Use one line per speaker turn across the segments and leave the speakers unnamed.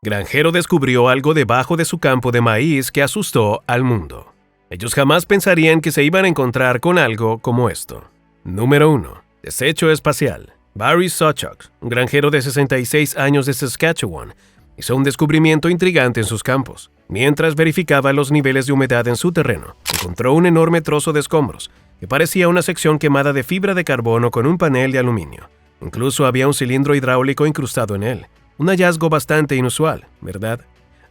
Granjero descubrió algo debajo de su campo de maíz que asustó al mundo. Ellos jamás pensarían que se iban a encontrar con algo como esto. Número 1. Desecho espacial. Barry Sawchuk, un granjero de 66 años de Saskatchewan, hizo un descubrimiento intrigante en sus campos. Mientras verificaba los niveles de humedad en su terreno, encontró un enorme trozo de escombros que parecía una sección quemada de fibra de carbono con un panel de aluminio. Incluso había un cilindro hidráulico incrustado en él. Un hallazgo bastante inusual, ¿verdad?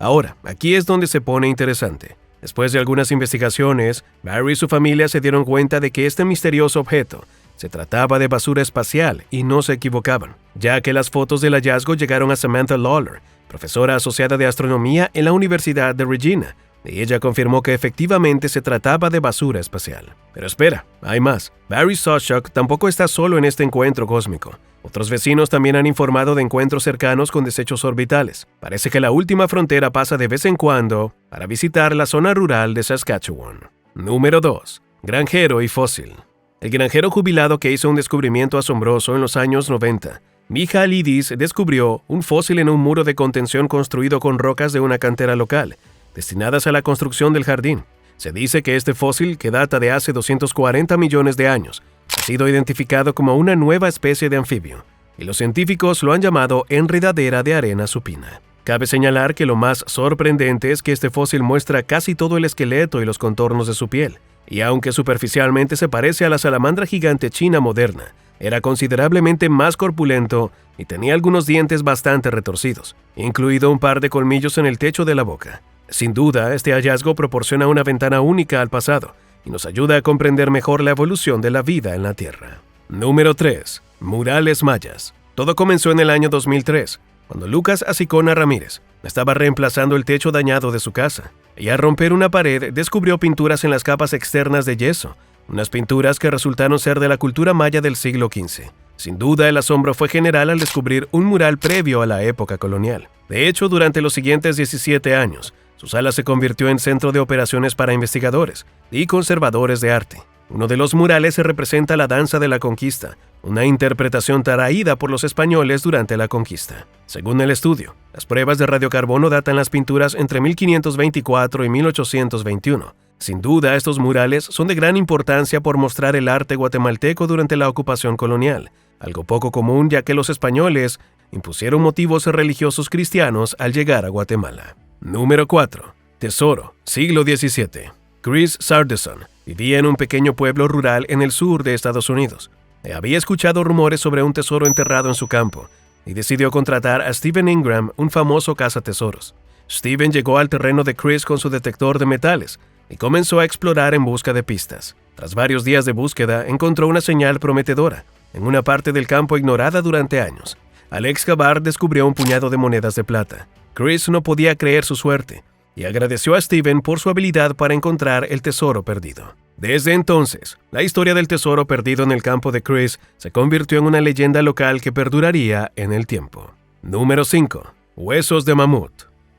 Ahora, aquí es donde se pone interesante. Después de algunas investigaciones, Barry y su familia se dieron cuenta de que este misterioso objeto se trataba de basura espacial y no se equivocaban, ya que las fotos del hallazgo llegaron a Samantha Lawler, profesora asociada de astronomía en la Universidad de Regina, y ella confirmó que efectivamente se trataba de basura espacial. Pero espera, hay más. Barry Sawchuk tampoco está solo en este encuentro cósmico. Otros vecinos también han informado de encuentros cercanos con desechos orbitales. Parece que la última frontera pasa de vez en cuando para visitar la zona rural de Saskatchewan. Número 2. Granjero y fósil. El granjero jubilado que hizo un descubrimiento asombroso en los años 90, Michailidis, descubrió un fósil en un muro de contención construido con rocas de una cantera local, destinadas a la construcción del jardín. Se dice que este fósil, que data de hace 240 millones de años, ha sido identificado como una nueva especie de anfibio, y los científicos lo han llamado enredadera de arena supina. Cabe señalar que lo más sorprendente es que este fósil muestra casi todo el esqueleto y los contornos de su piel, y aunque superficialmente se parece a la salamandra gigante china moderna, era considerablemente más corpulento y tenía algunos dientes bastante retorcidos, incluido un par de colmillos en el techo de la boca. Sin duda, este hallazgo proporciona una ventana única al pasado y nos ayuda a comprender mejor la evolución de la vida en la Tierra. Número 3. Murales mayas. Todo comenzó en el año 2003, cuando Lucas Asicona Ramírez estaba reemplazando el techo dañado de su casa, y al romper una pared descubrió pinturas en las capas externas de yeso, unas pinturas que resultaron ser de la cultura maya del siglo XV. Sin duda, el asombro fue general al descubrir un mural previo a la época colonial. De hecho, durante los siguientes 17 años, su sala se convirtió en centro de operaciones para investigadores y conservadores de arte. Uno de los murales representa la danza de la conquista, una interpretación traída por los españoles durante la conquista. Según el estudio, las pruebas de radiocarbono datan las pinturas entre 1524 y 1821. Sin duda, estos murales son de gran importancia por mostrar el arte guatemalteco durante la ocupación colonial, algo poco común ya que los españoles impusieron motivos religiosos cristianos al llegar a Guatemala. Número 4. Tesoro, siglo XVII. Chris Sardeson vivía en un pequeño pueblo rural en el sur de Estados Unidos. Había escuchado rumores sobre un tesoro enterrado en su campo y decidió contratar a Stephen Ingram, un famoso cazatesoros. Stephen llegó al terreno de Chris con su detector de metales y comenzó a explorar en busca de pistas. Tras varios días de búsqueda, encontró una señal prometedora en una parte del campo ignorada durante años. Al excavar, descubrió un puñado de monedas de plata. Chris no podía creer su suerte y agradeció a Stephen por su habilidad para encontrar el tesoro perdido. Desde entonces, la historia del tesoro perdido en el campo de Chris se convirtió en una leyenda local que perduraría en el tiempo. Número 5. Huesos de mamut.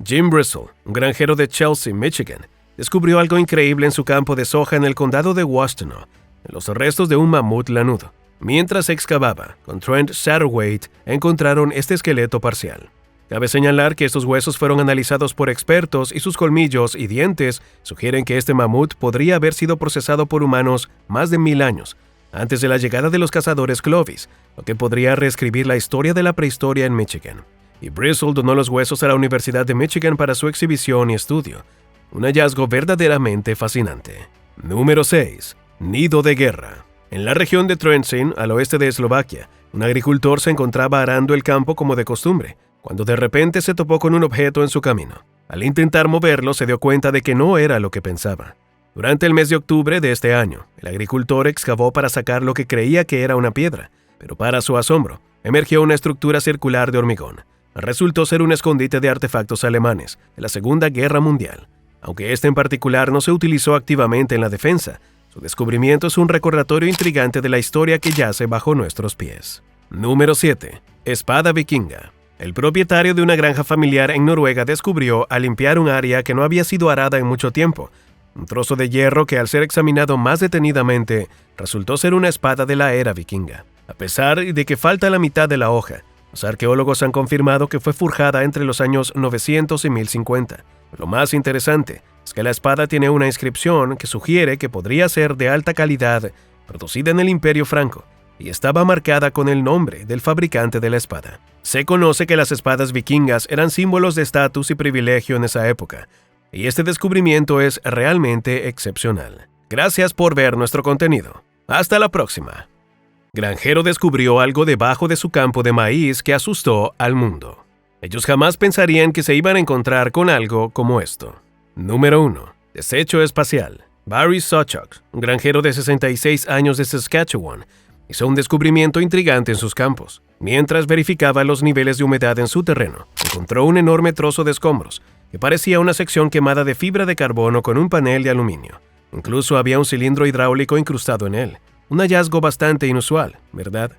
Jim Bristol, un granjero de Chelsea, Michigan, descubrió algo increíble en su campo de soja en el condado de Washtenaw, en los restos de un mamut lanudo. Mientras excavaba, con Trent Satterwhite encontraron este esqueleto parcial. Cabe señalar que estos huesos fueron analizados por expertos y sus colmillos y dientes sugieren que este mamut podría haber sido procesado por humanos más de 1000 años, antes de la llegada de los cazadores Clovis, lo que podría reescribir la historia de la prehistoria en Michigan. Y Bristol donó los huesos a la Universidad de Michigan para su exhibición y estudio. Un hallazgo verdaderamente fascinante. Número 6. Nido de guerra. En la región de Trenčín, al oeste de Eslovaquia, un agricultor se encontraba arando el campo como de costumbre, cuando de repente se topó con un objeto en su camino. Al intentar moverlo, se dio cuenta de que no era lo que pensaba. Durante el mes de octubre de este año, el agricultor excavó para sacar lo que creía que era una piedra, pero para su asombro, emergió una estructura circular de hormigón. Resultó ser un escondite de artefactos alemanes de la Segunda Guerra Mundial. Aunque este en particular no se utilizó activamente en la defensa, su descubrimiento es un recordatorio intrigante de la historia que yace bajo nuestros pies. Número 7. Espada vikinga. El propietario de una granja familiar en Noruega descubrió, al limpiar un área que no había sido arada en mucho tiempo, un trozo de hierro que al ser examinado más detenidamente, resultó ser una espada de la era vikinga. A pesar de que falta la mitad de la hoja, Los arqueólogos han confirmado que fue forjada entre los años 900 y 1050. Lo más interesante es que la espada tiene una inscripción que sugiere que podría ser de alta calidad, producida en el Imperio Franco, y estaba marcada con el nombre del fabricante de la espada. Se conoce que las espadas vikingas eran símbolos de estatus y privilegio en esa época, y este descubrimiento es realmente excepcional. Gracias por ver nuestro contenido. Hasta la próxima. Granjero descubrió algo debajo de su campo de maíz que asustó al mundo. Ellos jamás pensarían que se iban a encontrar con algo como esto. Número 1. Desecho espacial. Barry Sawchuk, un granjero de 66 años de Saskatchewan, hizo un descubrimiento intrigante en sus campos. Mientras verificaba los niveles de humedad en su terreno, encontró un enorme trozo de escombros que parecía una sección quemada de fibra de carbono con un panel de aluminio. Incluso había un cilindro hidráulico incrustado en él. Un hallazgo bastante inusual, ¿verdad?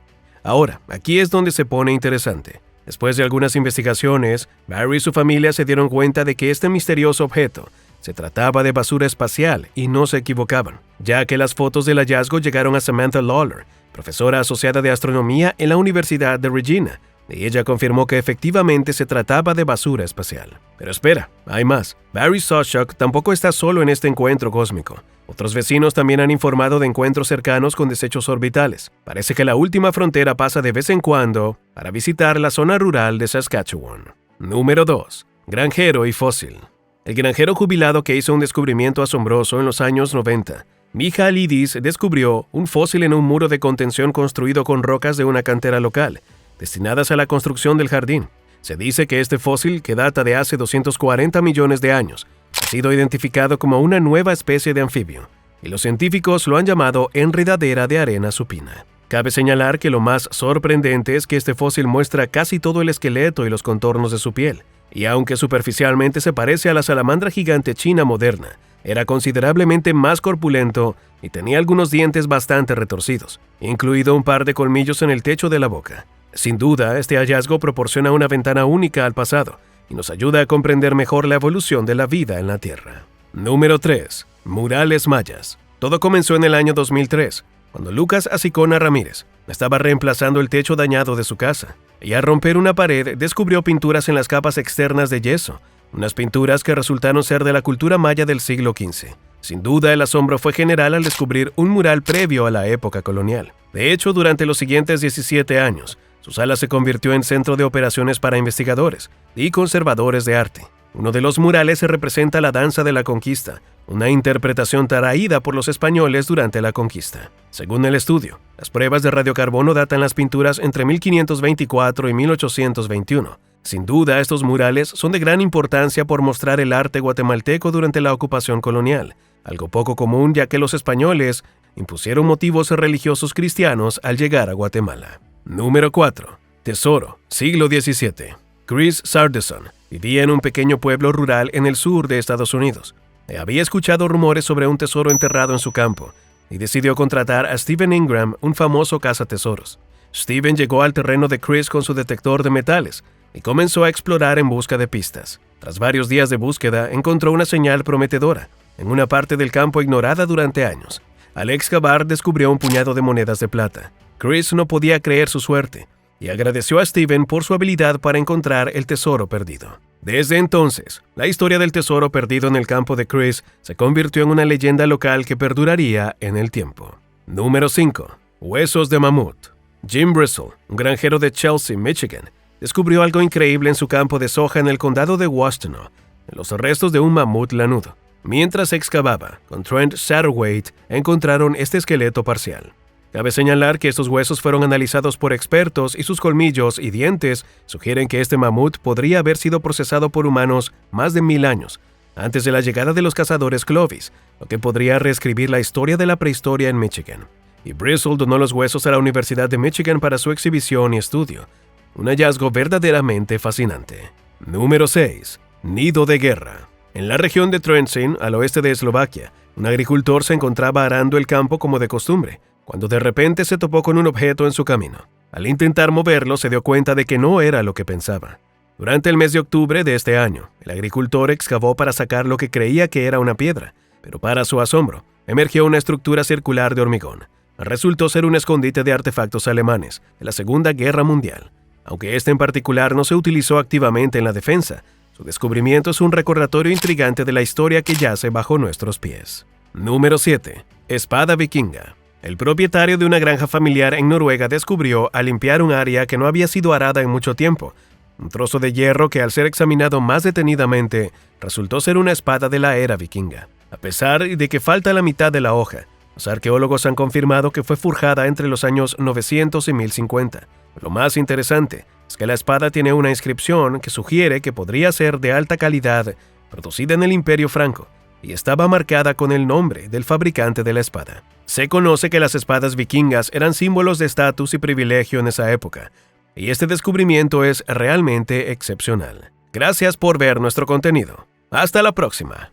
Ahora, aquí es donde se pone interesante. Después de algunas investigaciones, Barry y su familia se dieron cuenta de que este misterioso objeto se trataba de basura espacial y no se equivocaban, ya que las fotos del hallazgo llegaron a Samantha Lawler, profesora asociada de astronomía en la Universidad de Regina, y ella confirmó que efectivamente se trataba de basura espacial. Pero espera, hay más. Barry Sawchuk tampoco está solo en este encuentro cósmico. Otros vecinos también han informado de encuentros cercanos con desechos orbitales. Parece que la última frontera pasa de vez en cuando para visitar la zona rural de Saskatchewan. Número 2. Granjero y fósil. El granjero jubilado que hizo un descubrimiento asombroso en los años 90, Miha Lidis, descubrió un fósil en un muro de contención construido con rocas de una cantera local, destinadas a la construcción del jardín. Se dice que este fósil, que data de hace 240 millones de años, ha sido identificado como una nueva especie de anfibio, y los científicos lo han llamado enredadera de arena supina. Cabe señalar que lo más sorprendente es que este fósil muestra casi todo el esqueleto y los contornos de su piel, y aunque superficialmente se parece a la salamandra gigante china moderna, era considerablemente más corpulento y tenía algunos dientes bastante retorcidos, incluido un par de colmillos en el techo de la boca. Sin duda, este hallazgo proporciona una ventana única al pasado y nos ayuda a comprender mejor la evolución de la vida en la Tierra. Número 3. Murales mayas. Todo comenzó en el año 2003, cuando Lucas Acicona Ramírez estaba reemplazando el techo dañado de su casa, y al romper una pared descubrió pinturas en las capas externas de yeso, unas pinturas que resultaron ser de la cultura maya del siglo XV. Sin duda, el asombro fue general al descubrir un mural previo a la época colonial. De hecho, durante los siguientes 17 años, su sala se convirtió en centro de operaciones para investigadores y conservadores de arte. Uno de los murales se representa la danza de la conquista, una interpretación traída por los españoles durante la conquista. Según el estudio, las pruebas de radiocarbono datan las pinturas entre 1524 y 1821. Sin duda, estos murales son de gran importancia por mostrar el arte guatemalteco durante la ocupación colonial, algo poco común ya que los españoles impusieron motivos religiosos cristianos al llegar a Guatemala. Número 4. Tesoro, siglo XVII. Chris Sardeson vivía en un pequeño pueblo rural en el sur de Estados Unidos. Había escuchado rumores sobre un tesoro enterrado en su campo y decidió contratar a Stephen Ingram, un famoso cazatesoros. Stephen llegó al terreno de Chris con su detector de metales y comenzó a explorar en busca de pistas. Tras varios días de búsqueda, encontró una señal prometedora en una parte del campo ignorada durante años. Al excavar, descubrió un puñado de monedas de plata. Chris no podía creer su suerte y agradeció a Stephen por su habilidad para encontrar el tesoro perdido. Desde entonces, la historia del tesoro perdido en el campo de Chris se convirtió en una leyenda local que perduraría en el tiempo. Número 5. Huesos de mamut. Jim Bristol, un granjero de Chelsea, Michigan, descubrió algo increíble en su campo de soja en el condado de Washtenaw, en los restos de un mamut lanudo. Mientras excavaba, con Trent Satterwhite encontraron este esqueleto parcial. Cabe señalar que estos huesos fueron analizados por expertos y sus colmillos y dientes sugieren que este mamut podría haber sido procesado por humanos más de 1000 años, antes de la llegada de los cazadores Clovis, lo que podría reescribir la historia de la prehistoria en Michigan. Y Bristol donó los huesos a la Universidad de Michigan para su exhibición y estudio. Un hallazgo verdaderamente fascinante. Número 6. Nido de guerra. En la región de Trenčín, al oeste de Eslovaquia, un agricultor se encontraba arando el campo como de costumbre, cuando de repente se topó con un objeto en su camino. Al intentar moverlo, se dio cuenta de que no era lo que pensaba. Durante el mes de octubre de este año, el agricultor excavó para sacar lo que creía que era una piedra, pero para su asombro, emergió una estructura circular de hormigón. Resultó ser un escondite de artefactos alemanes de la Segunda Guerra Mundial. Aunque este en particular no se utilizó activamente en la defensa, su descubrimiento es un recordatorio intrigante de la historia que yace bajo nuestros pies. Número 7. Espada vikinga. El propietario de una granja familiar en Noruega descubrió, al limpiar un área que no había sido arada en mucho tiempo, un trozo de hierro que al ser examinado más detenidamente resultó ser una espada de la era vikinga. A pesar de que falta la mitad de la hoja, los arqueólogos han confirmado que fue forjada entre los años 900 y 1050. Lo más interesante es que la espada tiene una inscripción que sugiere que podría ser de alta calidad, producida en el Imperio Franco, y estaba marcada con el nombre del fabricante de la espada. Se conoce que las espadas vikingas eran símbolos de estatus y privilegio en esa época, y este descubrimiento es realmente excepcional. Gracias por ver nuestro contenido. Hasta la próxima.